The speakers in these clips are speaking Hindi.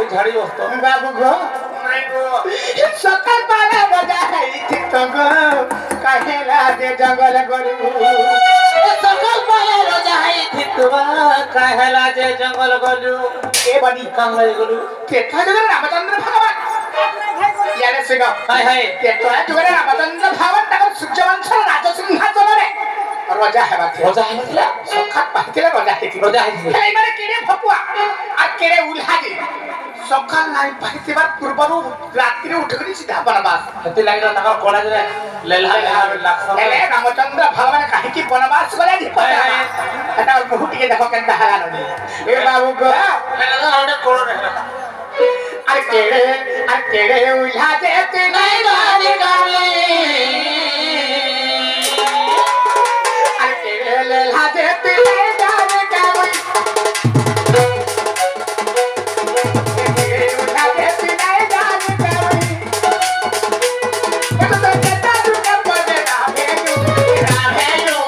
झाड़ी बसतो बाबू गो सकाळ पाला बजा तो गो कहेला दे जंगल गलू सकाळ पाला रोजा थी तुवा कहला जे जंगल गलू ए बडी कांगल गलू तेथा जगन रामचंद्र भगवान याने सिंग हाय हाय तेथा जगन रामचंद्र भगवान तक सूर्यवंश राजसिंहासन रे रोजा है बात रोजा है मतलब सखा पाहतेला रोजा है रोजा है हे माने केडे फपुआ आ केडे उल्हादी सखा नाही पाहतेबार पूर्वरु रात्री उठकरी सीधा बनवास हते लागिला तका कोडा जरे लेला लाखसा ले रामचंद्र भगवान काहे की बनवास करे दी पता एटा बहुत के देखो केनता हला नदी ए बाबू गो लेला आउडे कोडो रे अरे केडे उल्हादे ते नाही गाली गाली लादे तेरे जाने का वही लादे तेरे जाने का वही तो कहता तू कब बोले राहेलू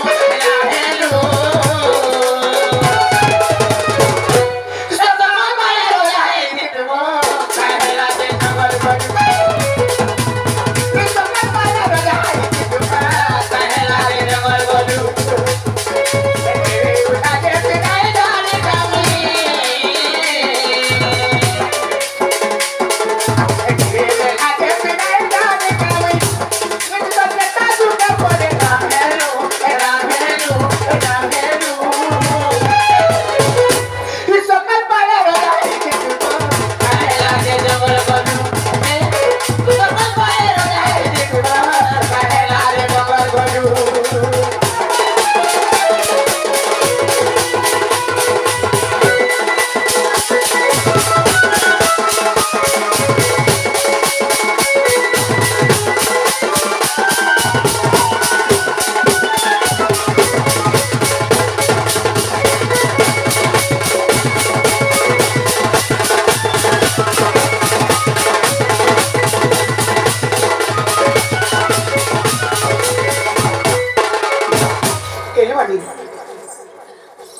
सदा मारे रोया है नितवो कहला दे नवर बड़ी सदा मारे रोया है नितवो कहला दे नवर बड़ी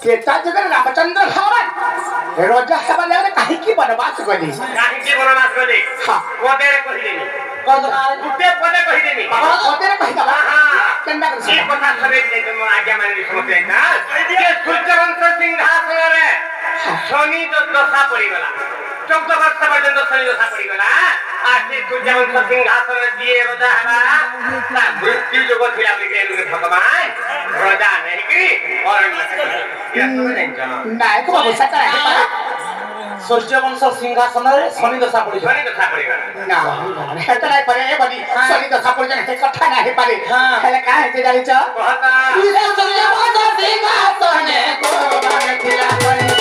केता जगन रामचंद्र भगवान रोजा हेबा ले काहे की बनवास गली काहे की बनवास गली हां कोदेरे कहिलेनी गुटे पदे कहिलेनी कोदेरे कहिदा हां केनबा कर ई कथा सबे जे आज्ञा माने समझते ना के सूर्यवंश सिंहासन रे शनि तो दशा पड़ी गला 14 वर्ष पर्यंत शनि दशा पड़ी गला आसी सूर्यवंश सिंहासन दिए रोजा हेबा ता मृत्यु जोग थिला बिके भगवान रोजा नहीं की और नाय को बाबू सता है पारा सूर्यवंश सिंहासन रे शनि दशा पड़ी ना हेता नाही परे ए बडी शनि दशा पड़ी जने हे कथा नाही पारे हेले का हेते जानि छ कहता सूर्यवंश सिंहासन को माने थिला परे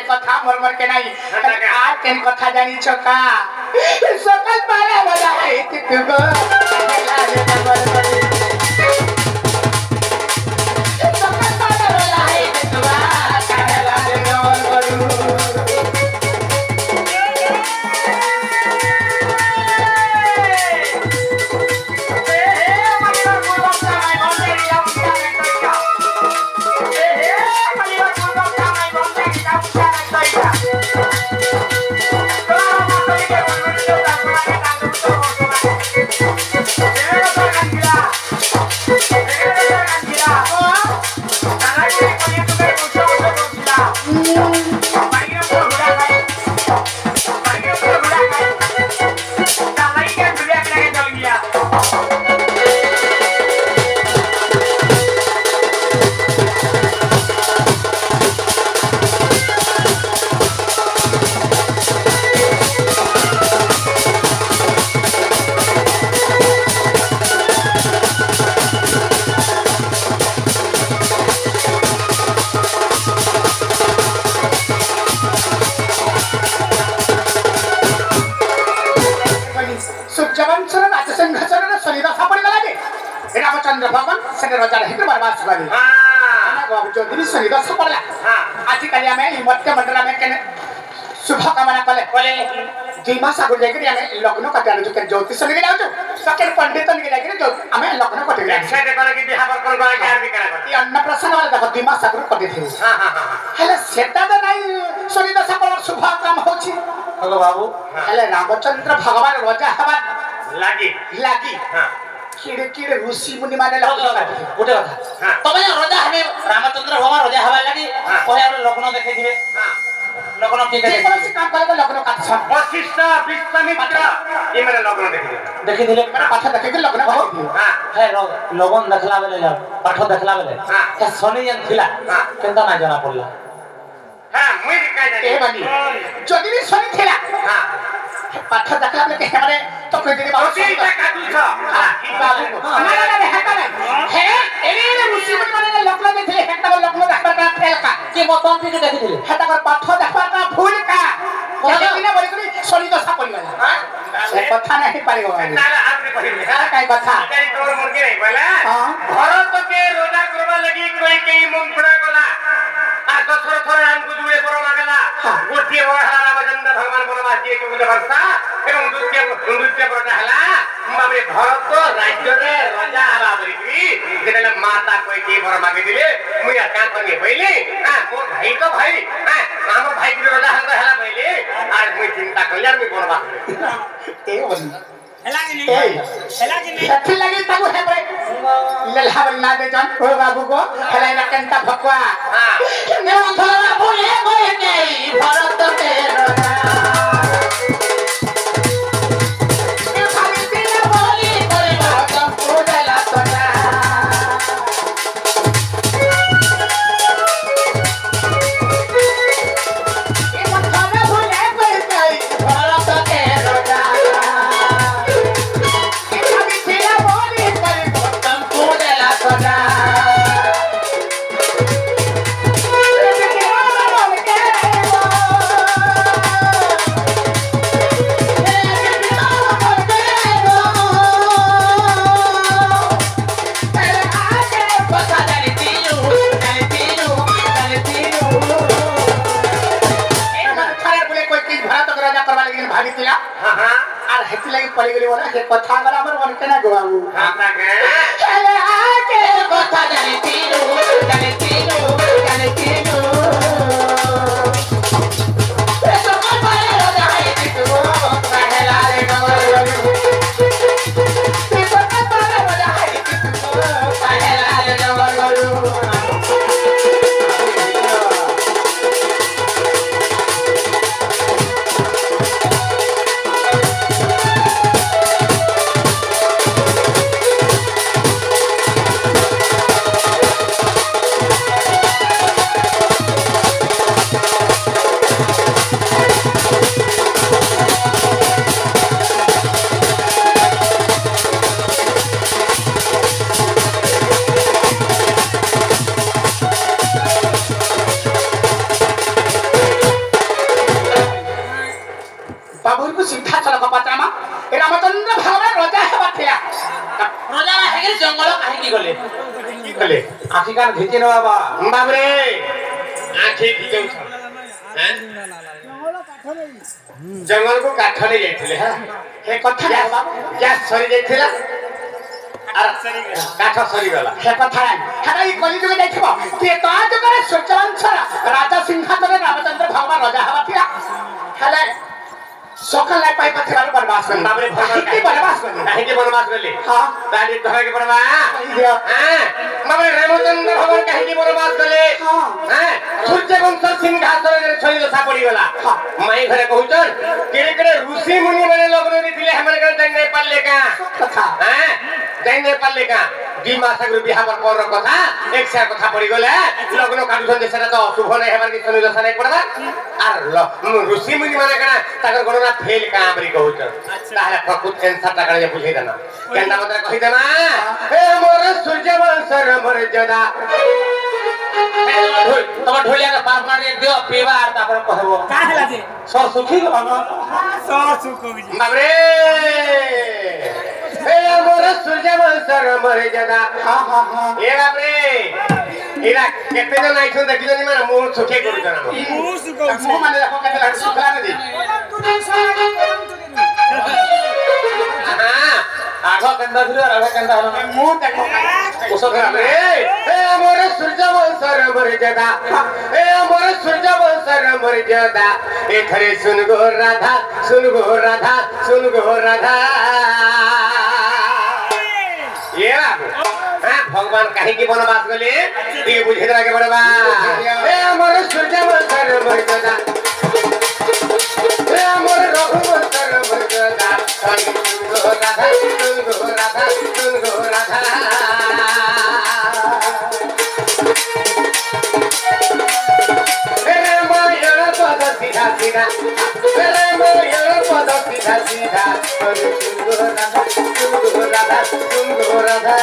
कथा मरमर के नहीं आज केन कथा जानी छका सकल पाला वाला है तू गो लागे नंबर बड़ी सकल पाला वाला है तू आ लागे नंबर बड़ी ବଂଶର ରାଜ ସିଂହାସନରେ ଶନିଦଶା ପଡ଼ିଗଲା ଯେ ରାମଚନ୍ଦ୍ର ଭଗବାନ ସେଠି ରଜା ରହିକି ବନବାସ ଗଲେ ଯଦି ବି ଶନିଦଶା ପଡ଼ିଲା ଆଜିକାଲି ଆମେ ଏହି ମତ୍ୟ ମଣ୍ଡଳ ଆମେ କେନେ शुभ कामना कले 2 मास आगु जाके आमे लग्न कटे आनु के ज्योतिष निके जाउछु सकेन पंडित निके जाके जो आमे लग्न कटे जाउ सेट करे कि बिहा बरकन गए के आरबी करा ई अन्नप्रसन वाला देखो 2 मास आगु कटे थे हेले सेटा तो नाही सोनी दशा पर शुभ काम होछि हेलो बाबू हेले रामचंद्र भगवान राजा हवा लागी हां किड़े किड़े ऋषि मुनि माने लग्न काटे गोटे कथा तबे राजा हमें रामचंद्र भगवान राजा हवा लागी कोहे लग्न देखे दिए लग्न के जे काम करे लग्न काट वशिष्ठ विश्वामित्र ये मेरे लग्न देखि दिले पाठ देखे के लग्न काट हां है लगन देखला बेले पाठ देखला बेले के शनि जन थिला केनता ना जाना पड़ला हां मुई का जानी ए बनी जदी भी शनि थिला हां पाठ देखला बेले के हमरे तो कोई दिन बाबू ऋषि का काटू छ हां ई बाबू ना हेता नहीं हे एने ऋषि मुनि माने लग्न देखले हेता लग्न देखबा का फेल का के मतन के देखि दिले हेता कर पाठ देखबा का भूल का देखिना बोली करी शनि दशा पड़ी गला से कथा नहीं पारिबो ना आपने कहिबे हां काई कथा काई तोर मुर्गे नहीं बोला हां भरत के रोजा करबा लगी कोई केई मंत्रणा गला आ दशरथ राम को जुए पर मागला गोटिए बड़ा रामचंद्र भगवान बनवास दिए के उदे वर्षा एवं नृत्य बड़ा हला बाबरे भरत राज्य रे राजा आबा बरिकी जेला माता कोई के पर मागे दिले मुया का करनी पहिले हां मोर भाई तो भाई हां हमर भाई के राजा हला पहिले आज मुई चिंता कर यार मुई बनवास ए बनी हेला कि नहीं अच्छी लगी ताको है बरे लल्हा बन्ना दे जान ओ बाबू को हेला ना कंता भकवा हां ने थोड़ा बोले कोई नहीं भरत के रोना ए खाली तेरे बोली कोई बात पूजला तोना ए थोड़ा बोले कोई नहीं भरत के रोना भागितिला हां हां आर हेति लागि पड़ी गेली बोला हे कथा गला हमर मन केना गवाऊ हां ता के हेले आके कथा जानी तीनु ए सब पाए राजा है तीनु पहला रे गवरू ए सब पाए राजा है तीनु पहला रे गवरू सिंहासन कपत्रामा रामचंद्र भगवान राजा हेबा थिला राजा हेगे जंगल काहे की गले की गले आखी कान घिचे न बाबा बाबरे आखी घिचौ छ हैं जंगल को काठ ले जाइथिले हां हे कथा ना बाबू गैस सरी जाइथिला आर काठ सरी गला हे कथा हेला ई कली जुगे जाइथिबो ते ता जुगे सूर्यवंश राजा सिंहासन रामचंद्र भगवान राजा हेबा थिला हेले सकाल लाई पाई पथरार बनवास कर बाबरे भगवान की बनवास कर काहे के बनवास करले हां दादी धरे के बनवा हां बाबरे रामचंद्र भगवान काहे के बनवास करले हां सूर्य वंश सिंहासन रे छली दशा पड़ी गला माई घरे कहउचन केरे केरे ऋषि मुनि माने लोग रे दिले हमरे घर जाई नहीं पाले का कथा हां जाई नहीं पाले का 2 मास अगर बिहा पर कथा एक से कथा पड़ी गले लग्न काटुछन जे सेटा तो शुभ नहीं हेबार के छली दशा नहीं पड़बा आर ऋषि मुनि माने कना ताकर गणना फेल का बरी कहउचन ताहले प्रकृत आंसर टाका जे बुझे देना केंदा मत कहि देना हे मोर सूर्य वंश मोर जदा तब ढोलिया के पास मार दियो पीवा आर तापर कहबो का हेला जे सर सुखी गलो सर सुख हो गई बाबरे বংশর মর্যাদা হা হা হা এ বাপরে এরা কেতে জন আইছন দেখিছনি মানে মুহ চোখে করুছ না মুস কইছে ମୁଁ ମାନେ ଦେଖ କେତେ ଲାଗୁଛି ଶୁଖିଲା ନଦୀ ଆଗ କେନ୍ତା ଥିଲ ଆଗ କେନ୍ତା ହଲ ମୁଁ ଦେଖ ଔଷଧ বাপরে এ আমার সূর্য বংশর মর্যাদা এ আমার সূর্য বংশর মর্যাদা এখানে শুন গো রাধা শুন গো রাধা শুন গো রাধা এ বাবু হ্যাঁ ভগবান কাহিকি বনবাস গলে তুই বুঝে দেওয়াকে বলবা এ আমার সূর্য বংশর মর্যাদা এ আমার রঘু বংশর মর্যাদা শুন গো রাধা শুন গো রাধা শুন গো রাধা रे मोयर पद सीधा सीधा रे मोयर पद सीधा सीधा सुन गो राधा सुन गो राधा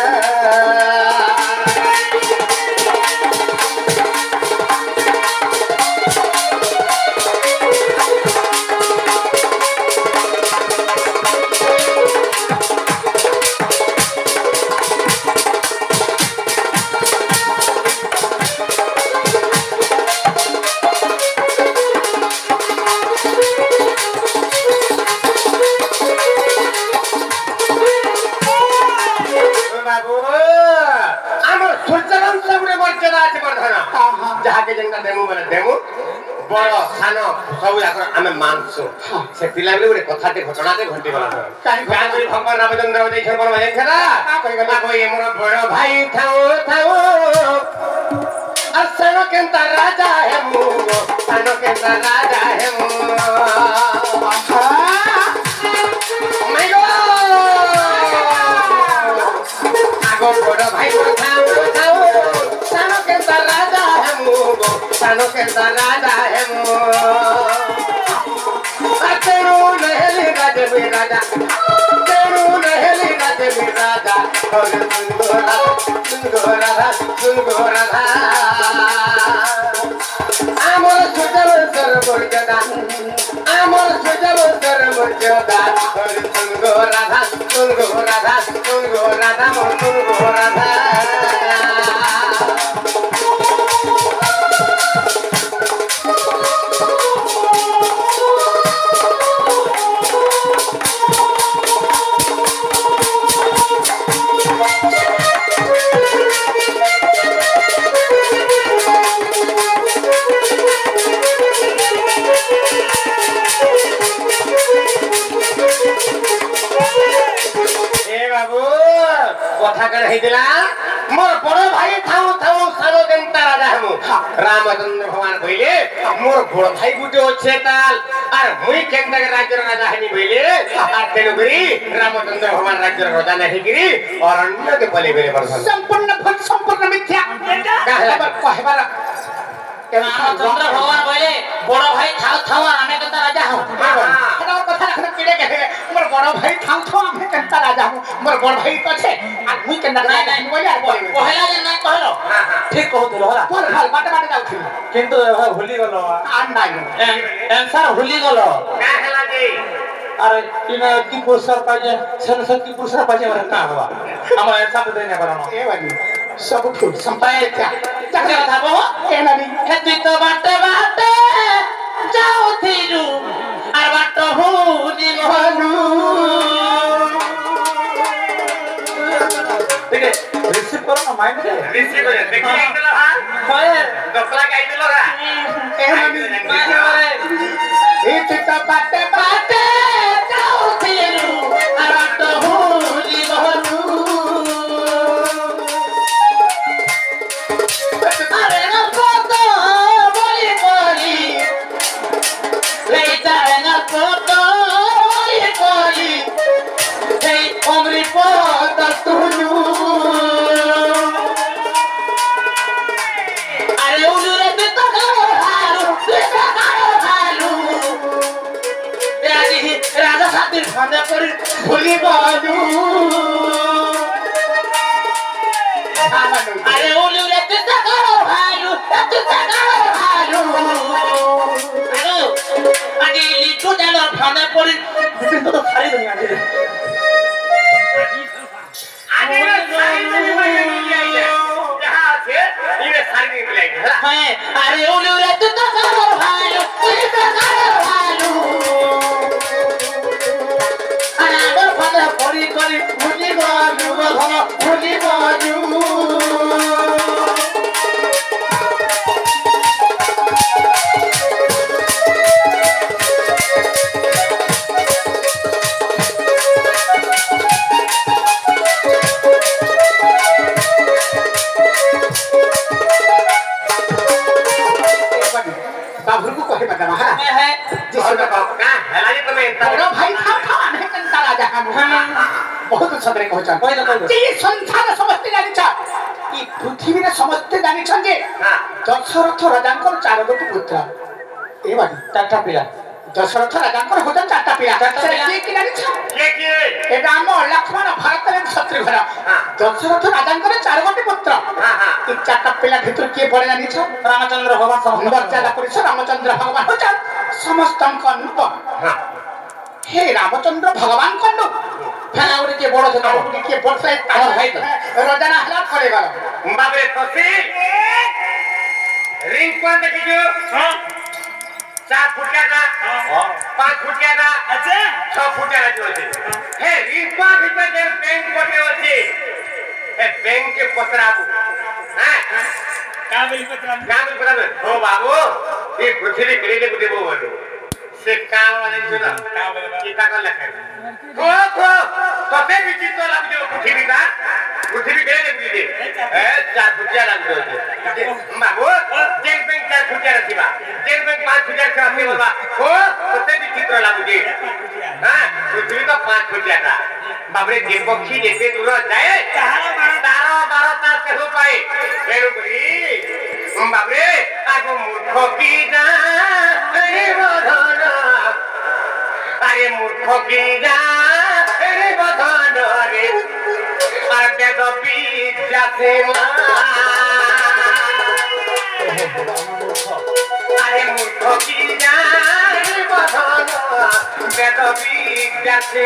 बाबू আমার সূর্যবন সবরে মর্যাদা আছে বর্ধন যাহাকে যেটা দেমু বলে দেমু বড় সান সবু যাকর আমি মানসু সে পিলাগুলি ଗୋଟେ କଥାଟେ ଘଟଣାଟେ ଘଣ୍ଟି ଗଲା କାହିଁ ଗାଁ କରି ଭଗବାନ ରାମଚନ୍ଦ୍ର ଦେଇଛନ୍ ବଡ଼ ଭାଇ ଛଡ଼ା କହିଗଲା? କହି ମୋର ବଡ଼ ଭାଇ ଥାଉ ଥାଉ ଆସନ କେନ୍ତା ରାଜା ହେମୁ ସାନ କେନ୍ତା ରାଜା ହେମୁ ମାଇ ଗো আগো বড় ভাই থাউ থাউ সানো কেন্তা রাজা হেমু সানো কেন্তা রাজা হেমু আতেরু নহলি রাজে মে রাজা তেরু নহলি রাজে মে রাজা হরে সুন গো রাধা সুন গো রাধা আমার সূর্যবংশর মর্যাদা আমার সূর্যবংশর মর্যাদা হরে সুন গো রাধা সুন গো রাধা সুন গো রাধা মোর সুন গো রাধা এ বাবু কথা কার হইতিলা মোর বড় ভাই থাও থাও সানো কেন্তা রাজা হেমু রামচন্দ্র ভগবান কইলে মোর বড় ভাই গুটে আছে তাল আর মুই কেন্তা রাজ্যের রাজা হেনি কইলে আর তেনু করি রামচন্দ্র ভগবান রাজ্যের রাজা নাহি করি অরণ্যকে বলে বেলে বর্ধন সম্পূর্ণ ভুল সম্পূর্ণ মিথ্যা এবার কহবার রামচন্দ্র ভগবান কইলে বড় ভাই থাও থাও আর আমি কেনতা রাজা হও এটা কথা রাখলে কিড়ে কে মোর বড় ভাই থাও থাও আমি কেনতা রাজা হম মোর বড় ভাই তো আছে আর মুই কেনতা নাই রাজা নাই হম বলি আর বলি কহিলা যে নাই কহিলো ঠিক কহুছিল হলা তোর ভাল বাটে বাটে যাউছিল কিন্তু এভাবে ভুলি গল আর নাই অ্যানসার ভুলি গল কা হেলা যে আর ইনা কি পুরস্কার পাইছে সেন কি পুরস্কার পাইছে আমার না বাবা আমার অ্যানসার তো দেই না পারানো এ বানি সব ভুল সম্পূর্ণ মিথ্যা চাকরি কথা বহ এ নানি হে তুই তো বাটে বাটে যাও থিরু আর বাট হুনি গলু ঠিক আছে রিসিভ করো না মাইন্ড রে রিসিভ করে দেখি আইতলা হা হয় দকলা গাইতলা রা এ নানি এ চিতা বাটে বাটে যাও থিরু আর বাট হুনি গলু আরে না কত বলি বলি লেইতা না কত বলি বলি এই অমৃত পদ তুলু আরে উলুরে তুই তো ভালু রাজা সাথীর ফাঁদে করি ভুলি বাজু আরে উলুরে তুই তো ভালু আরে লিটু জানো ফাঁদে পড়ি তো ছাড়ি দেই আগে আগে হ্যাঁ আরে উলু রে তুই তো গার ভালো তুই তো গার ভালো আর আমার ফালে পরি করি ভুলি বাজু ঘন ভুলি বাজু बाबू को कहे बता रहा मैं है और बताओ का हेला जी तुम्हें बड़ो भाई था नहीं कंता राजा हम बहुत सदरे पहुंचा कोई ना कोई ये संसार समस्त जानि छ ई पृथ्वी रे समस्त जानि छ जे हां दशरथ राजांकर चारोटी पुत्र ए बाडी टाटा पिला दशरथ राजांकर होतन चारटा पिला चारटा पिला। से कि जानि छ के ए राम लक्ष्मण भरत रे शत्रुघ्न दशरथ राजांकर चारोटी पुत्र हां हां ई चारटा पिला भितर के पड़े जानि छ रामचंद्र भगवान समस्त मर्यादा पुरुष रामचंद्र भगवान होता समस्त अनुप हां हे रामचंद्र भगवान कनु হ্যাঁ ওরে কে বড় ছিল के बोलते আমার ভাই তো। रोजाना हलात करे गलो बाबरे तोसी रिंग कोण देखिजो हां 4 फुटिया का हां 5 फुटिया का अच्छा 6 फुटिया का जो है हे रिंग कोण भीतर जे बैंक कोटे होची हे बैंक के पतराबू हां काबिल पत्रम हो बाबू ये पृथ्वी केले गुदे बोलो से काम वाले सुना किता का लखे खो तते विचित्र लागजो पृथ्वी का पृथ्वी केले गुदे ए 4 फुटिया लागजो बाबू जेल बैंक 4 फुटिया रखिबा जेल बैंक 5 फुटिया रखिबा बाबा हो तते विचित्र लागजे हां पृथ्वी का 5 फुटिया का बाबरे जे पक्षी जेते दूर जाए तारा 12 ता से हो पाए बेरुगरी बाबरे आगो मूर्ख की जा अरे बधन अरे मूर्ख की जा अरे बधन रे আর বেদ বিদ্যা সে আরে মূর্খ কি যায় বধন বেদ বিদ্যা সে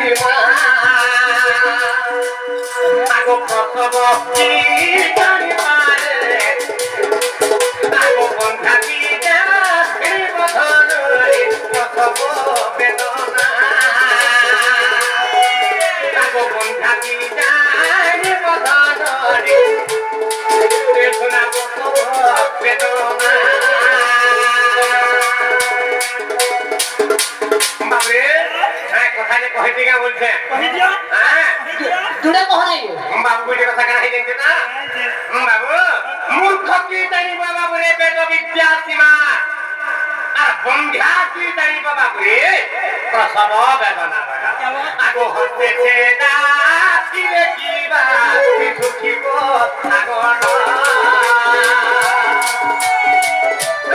আগো প্রসব কি জানি পারে আগো বন্ধা কি যায় বধন প্রসব বেদনা আগো বন্ধা কি যায় বধন বেদনা প্রসব বেদনা বাবরে হ্যাঁ কথা যে কইতে গা বলছে কহি দিও হ্যাঁ জুড়ে কহ নাই বাবু বলে কথা কেন জানতে না বাবু মূর্খ কি জানি বাবা বলে বেদ বিদ্যা সীমা আর বন্ধ্যা কি জানি বাবা বলে প্রসব বেদনা আগো হতেছে না কিলে কিবা সুখিব আগন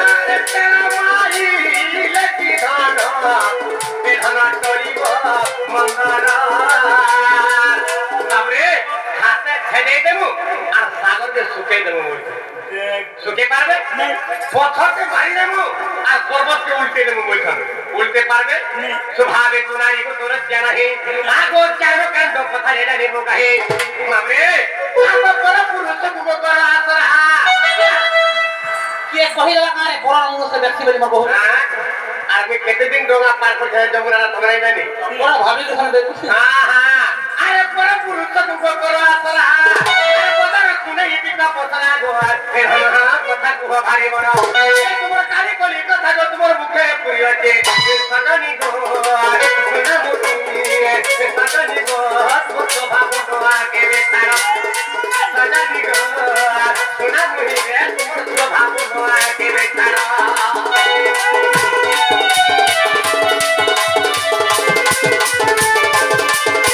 আরে তেরা মাই লেকি ধন বেধন তরিব মঙ্গল বাবরে হাতে ছেড়ে দেবো আর সাগরকে শুকিয়ে দেবো বলছে শুকে পারবে পথরকে মারি দেবো আর পর্বতকে উল্টে দেবো বলছে উল্টে পারবে স্বভাবে তোনারি কো তোর জানাহি আগো চাইনো কান্দ কথা রেডা দেবো কাহে বাবরে আগো বড় পুরুষ কুবো করা আসরা কে কহিলা কারে পুরাণ মনুষ্য ব্যক্তি বলি মর বহু আর আমি কেতে দিন ডোঙা পার করতে যমুনা তোমরাই জানি ওরা ভাবি কথা দেখু আরে বড় পুরুষ কুবো করা আসরা আরে কথা শুনে ইপিকা পছনা গোয়া কথা কুহ ভারি বড়